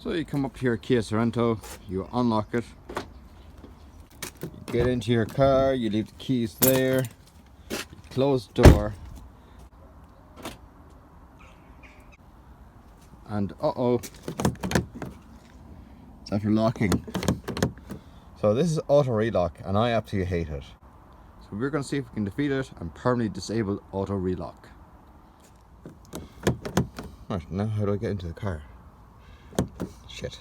So you come up to your Kia Sorento, you unlock it, you get into your car, you leave the keys there, you close the door, and it's after locking. So this is auto relock and I absolutely hate it. So we're going to see if we can defeat it and permanently disable auto relock. Right, now how do I get into the car? Shit.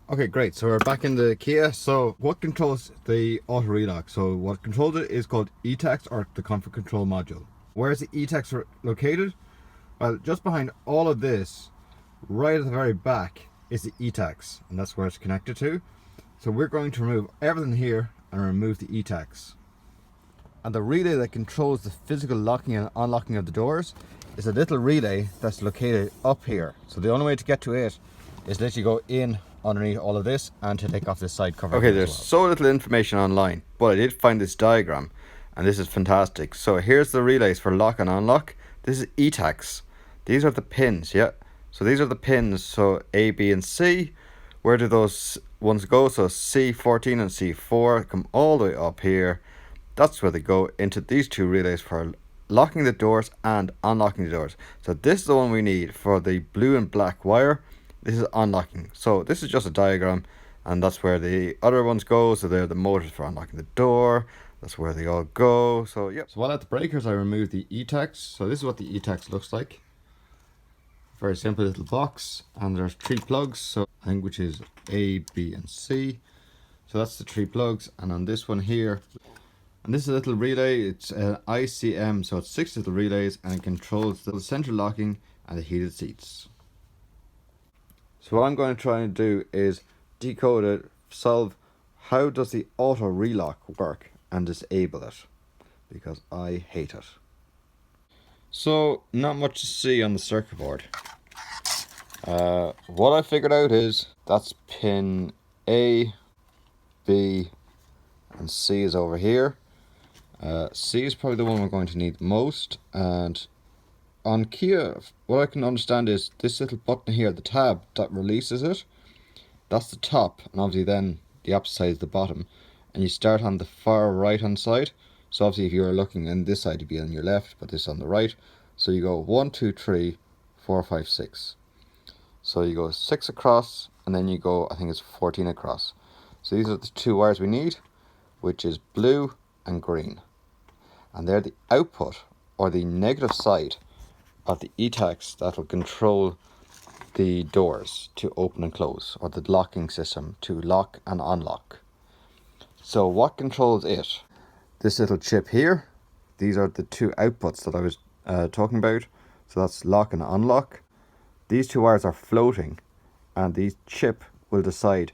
Okay, great. So we're back in the Kia. So what controls the auto relock? So what controls it is called Etacs, or the comfort control module. Where's the Etacs located? Well, just behind all of this, right at the very back, is the Etacs, and that's where it's connected to. So we're going to remove everything here and remove the Etacs. And the relay that controls the physical locking and unlocking of the doors is a little relay that's located up here. So the only way to get to it is literally go in underneath all of this and to take off this side cover. Okay, there's so little information online, but I did find this diagram and this is fantastic. So here's the relays for lock and unlock. This is Etacs. These are the pins, yeah. So these are the pins, so A, B and C. Where do those ones go? So C14 and C4 come all the way up here. That's where they go into these two relays for locking the doors and unlocking the doors. So this is the one we need for the blue and black wire. This is unlocking. So this is just a diagram, and that's where the other ones go. So they're the motors for unlocking the door. That's where they all go. So yep. So while at the breakers, I removed the Etacs. So this is what the Etacs looks like. Very simple little box, and there's 3 plugs. So I think which is A, B, and C. So that's the 3 plugs, and on this one here, and this is a little relay. It's an ICM, so it's 6 little relays, and it controls the central locking and the heated seats. So what I'm going to try and do is decode it, solve how does the auto relock work, and disable it, because I hate it. So not much to see on the circuit board. What I figured out is that's pin A, B, and C is over here. C is probably the one we're going to need most, and on Kia, what I can understand is this little button here, the tab that releases it, that's the top, and obviously then the opposite side is the bottom, and you start on the far right hand side. So obviously if you were looking on this side, you'd be on your left, but this on the right. So you go 1, 2, 3, 4, 5, 6. So you go 6 across, and then you go, I think it's 14 across. So these are the 2 wires we need, which is blue and green. And they're the output, or the negative side, of the Etacs that will control the doors to open and close, or the locking system to lock and unlock. So what controls it? This little chip here. These are the 2 outputs that I was talking about. So that's lock and unlock. These 2 wires are floating, and the chip will decide,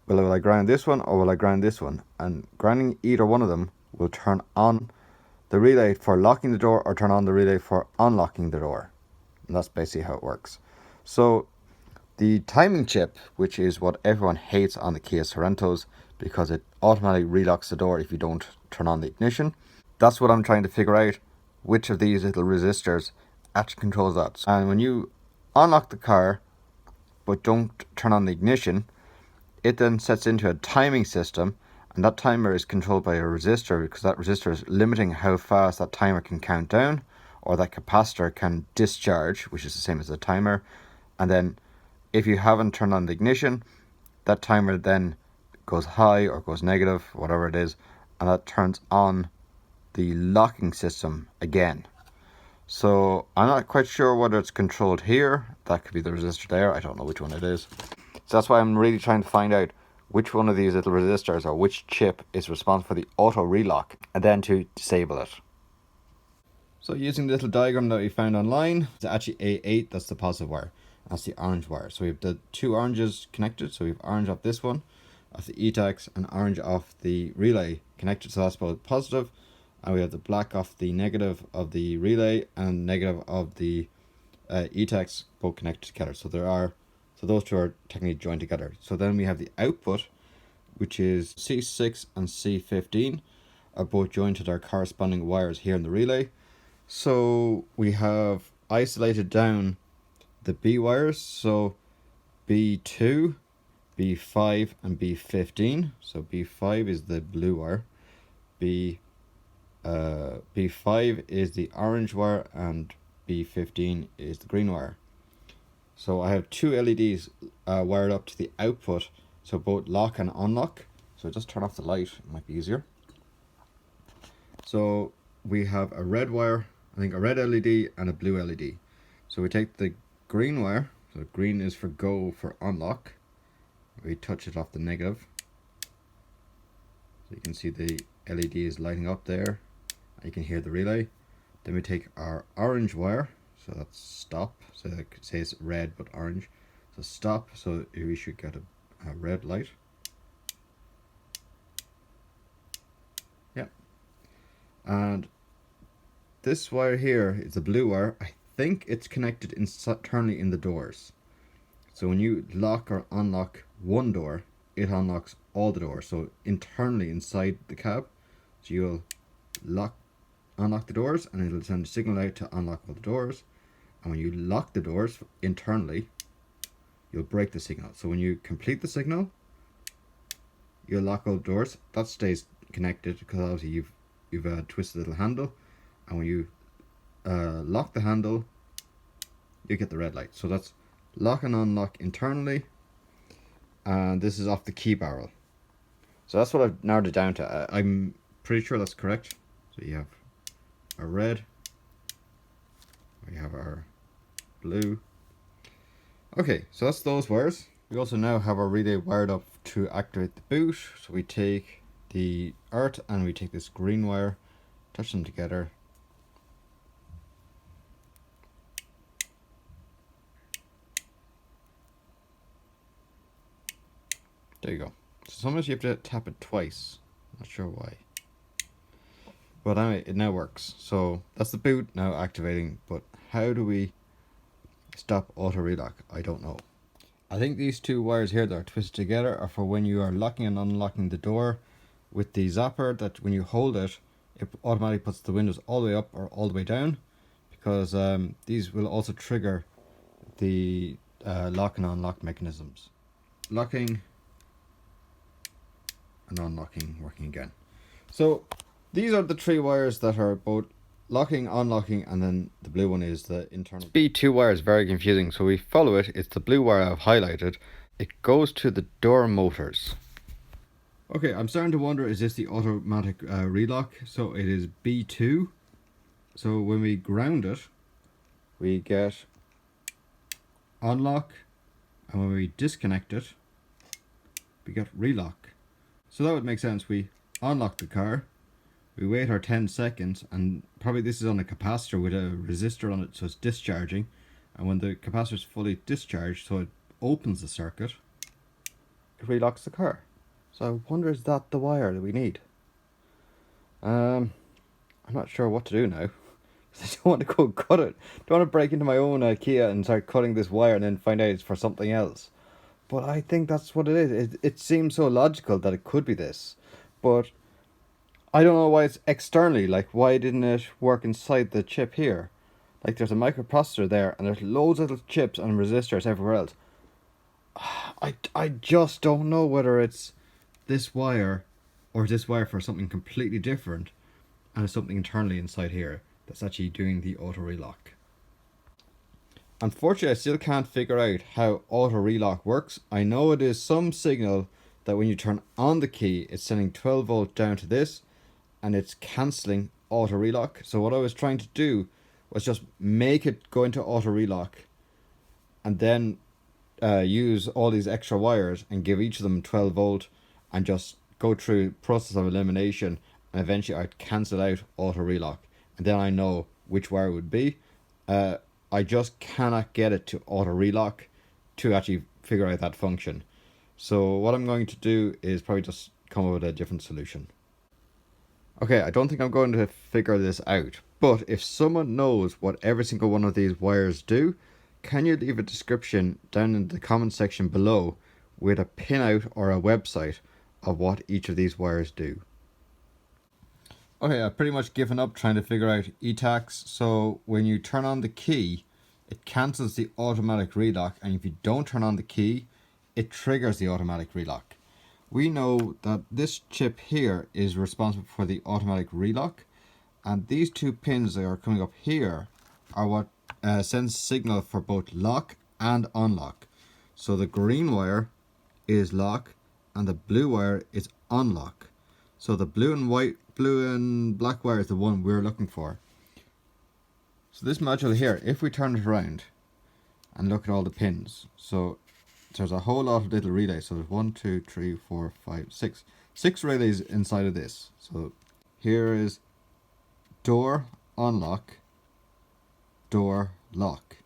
will I ground this one or will I ground this one? And grounding either one of them will turn on the relay for locking the door or turn on the relay for unlocking the door. And that's basically how it works. So the timing chip, which is what everyone hates on the Kia Sorentos because it automatically relocks the door if you don't turn on the ignition. That's what I'm trying to figure out, which of these little resistors actually controls that. And when you unlock the car but don't turn on the ignition, it then sets into a timing system, and that timer is controlled by a resistor, because that resistor is limiting how fast that timer can count down, or that capacitor can discharge, which is the same as the timer. And then if you haven't turned on the ignition, that timer then goes high or goes negative, whatever it is, and that turns on the locking system again. So I'm not quite sure whether it's controlled here. That could be the resistor there. I don't know which one it is. So that's why I'm really trying to find out which one of these little resistors or which chip is responsible for the auto relock, and then to disable it. So using the little diagram that we found online, it's actually A8, that's the positive wire. That's the orange wire. So we have the 2 oranges connected. So we have orange off this one, off the Etacs, and orange off the relay connected. So that's both positive. And we have the black off the negative of the relay and negative of the Etacs, both connected together. So those 2 are technically joined together. So then we have the output, which is C6 and C15, are both joined to their corresponding wires here in the relay. So we have isolated down the B wires. So B2, B5 and B15. So B5 is the blue wire, B5 is the orange wire, and B15 is the green wire. So I have two LEDs wired up to the output, so both lock and unlock. So just turn off the light, it might be easier. So we have a red wire, I think a red LED and a blue LED. So we take the green wire, so green is for go for unlock. We touch it off the negative. So you can see the LED is lighting up there. You can hear the relay. Then we take our orange wire, so that's stop. So it says red but orange. So stop, so we should get a red light. Yep. And this wire here is the blue wire. I think it's connected internally in the doors. So when you lock or unlock one door, it unlocks all the doors. So internally inside the cab, so you'll unlock the doors and it'll send a signal out to unlock all the doors. And when you lock the doors internally, you'll break the signal. So when you complete the signal, you'll lock all the doors. That stays connected because obviously you've twisted a little handle, and when you lock the handle, you get the red light. So that's lock and unlock internally, and this is off the key barrel. So that's what I've narrowed it down to. I'm pretty sure that's correct. So you have our red, we have our blue. Okay, so that's those wires. We also now have our relay wired up to activate the boot. So we take the earth and we take this green wire, touch them together. There you go. So sometimes you have to tap it twice. Not sure why. But anyway, it now works. So that's the boot now activating. But how do we stop auto relock? I don't know. I think these two wires here that are twisted together are for when you are locking and unlocking the door with the zapper, that when you hold it, it automatically puts the windows all the way up or all the way down, because these will also trigger the lock and unlock mechanisms. Locking and unlocking working again. So these are the three wires that are both locking, unlocking, and then the blue one is the internal. B2 wire is very confusing, so we follow it. It's the blue wire I've highlighted. It goes to the door motors. Okay, I'm starting to wonder, is this the automatic relock? So it is B2. So when we ground it, we get unlock, and when we disconnect it, we get relock. So that would make sense. We unlock the car, we wait our 10 seconds, and probably this is on a capacitor with a resistor on it, so it's discharging. And when the capacitor is fully discharged, so it opens the circuit, it relocks the car. So I wonder, is that the wire that we need? I'm not sure what to do now. I don't want to go cut it. Don't want to break into my own Kia and start cutting this wire and then find out it's for something else. But I think that's what it is. It seems so logical that it could be this. But I don't know why it's externally. Like, why didn't it work inside the chip here? Like, there's a microprocessor there and there's loads of little chips and resistors everywhere else. I just don't know whether it's this wire or this wire for something completely different, and it's something internally inside here that's actually doing the auto relock. Unfortunately, I still can't figure out how auto relock works. I know it is some signal that when you turn on the key, it's sending 12 volt down to this, and it's cancelling auto relock. So what I was trying to do was just make it go into auto relock, and then use all these extra wires and give each of them 12 volt, and just go through process of elimination, and eventually I'd cancel out auto relock, and then I know which wire it would be. I just cannot get it to auto relock to actually figure out that function. So what I'm going to do is probably just come up with a different solution. Okay, I don't think I'm going to figure this out, but if someone knows what every single one of these wires do, can you leave a description down in the comment section below with a pinout or a website of what each of these wires do? Okay, I've pretty much given up trying to figure out Etacs. So when you turn on the key, it cancels the automatic relock, and if you don't turn on the key, it triggers the automatic relock. We know that this chip here is responsible for the automatic relock, and these two pins that are coming up here are what sends signal for both lock and unlock. So the green wire is lock and the blue wire is unlock. So the blue and black wire is the one we're looking for. So this module here, if we turn it around and look at all the pins, so there's a whole lot of little relays. So there's 1, 2, 3, 4, 5, 6. 6 relays inside of this. So here is door unlock, door lock.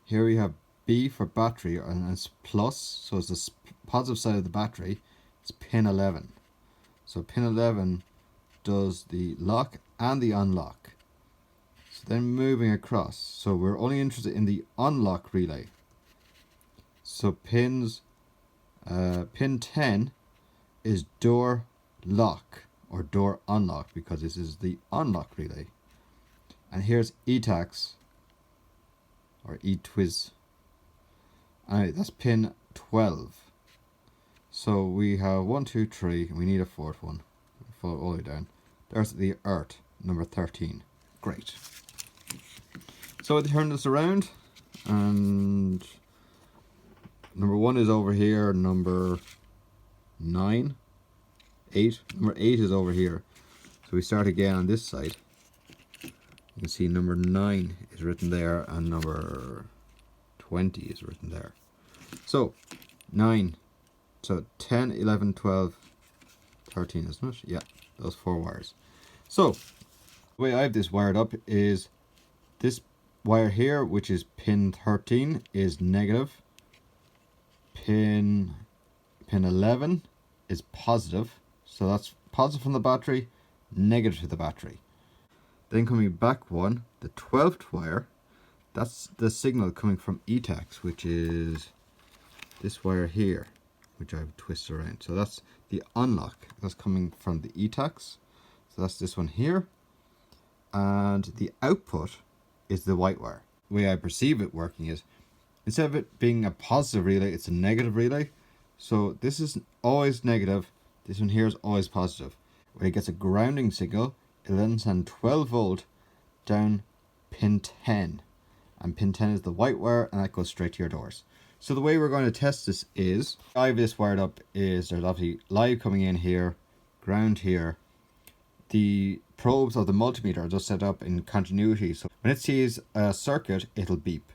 Here we have B for battery, and it's plus, so it's the positive side of the battery. It's pin 11. So pin 11 does the lock and the unlock. So then moving across, so we're only interested in the unlock relay. So pin 10 is door lock or door unlock, because this is the unlock relay. And here's Etacs or E-Twiz. Alright, that's pin 12. So we have 1, 2, 3, and we need a fourth one. Follow all the way down. There's the earth, number 13. Great. So I turn this around, and number 1 is over here, number 9, 8. Number 8 is over here. So we start again on this side. You can see number 9 is written there, and number 20 is written there. So 9. So 10, 11, 12, 13, isn't it? Yeah, those 4 wires. So the way I have this wired up is this wire here, which is pin 13, is negative. Pin 11 is positive. So that's positive from the battery, negative to the battery. Then coming back one, the 12th wire, that's the signal coming from Etacs, which is this wire here, which I've twisted around. So that's the unlock. That's coming from the Etacs. So that's this one here. And the output is the white wire. The way I perceive it working is, instead of it being a positive relay, it's a negative relay. So this is always negative. This one here is always positive. When it gets a grounding signal, it'll then send 12 volt down pin 10. And pin 10 is the white wire, and that goes straight to your doors. So the way we're going to test this is, I have this wired up is, there's obviously live coming in here, ground here. The probes of the multimeter are just set up in continuity, so when it sees a circuit, it'll beep.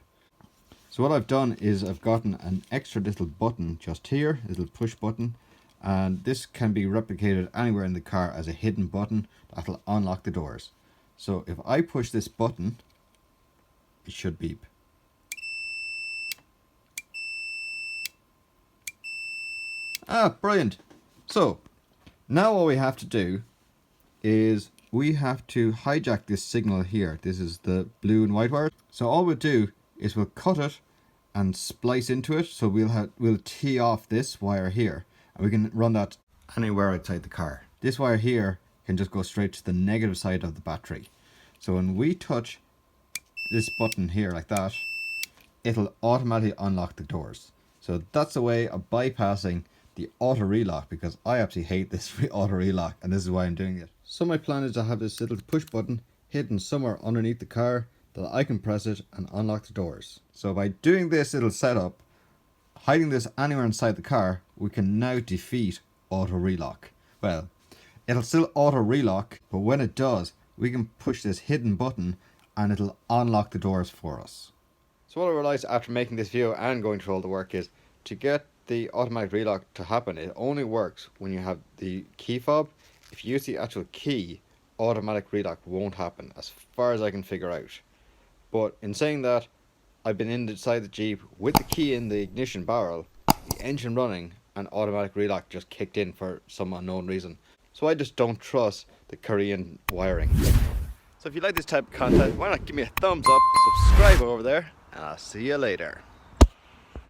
So what I've done is I've gotten an extra little button just here, a little push button, and this can be replicated anywhere in the car as a hidden button that'll unlock the doors. So if I push this button, it should beep. Ah, brilliant. So now all we have to do is we have to hijack this signal here. This is the blue and white wire. So all we'll do is we'll cut it and splice into it. So we'll tee off this wire here, and we can run that anywhere outside the car. This wire here can just go straight to the negative side of the battery. So when we touch this button here like that, it'll automatically unlock the doors. So that's a way of bypassing the auto relock, because I absolutely hate this auto relock, and this is why I'm doing it. So my plan is to have this little push button hidden somewhere underneath the car that I can press it and unlock the doors. So by doing this little setup, hiding this anywhere inside the car, we can now defeat auto relock. Well, it'll still auto relock, but when it does, we can push this hidden button and it'll unlock the doors for us. So what I realized after making this video and going through all the work is, to get the automatic relock to happen, it only works when you have the key fob. If you use the actual key, automatic relock won't happen, as far as I can figure out. But in saying that, I've been inside the Jeep with the key in the ignition barrel, the engine running, and automatic relock just kicked in for some unknown reason. So I just don't trust the Korean wiring. So if you like this type of content, why not give me a thumbs up, subscribe over there, and I'll see you later.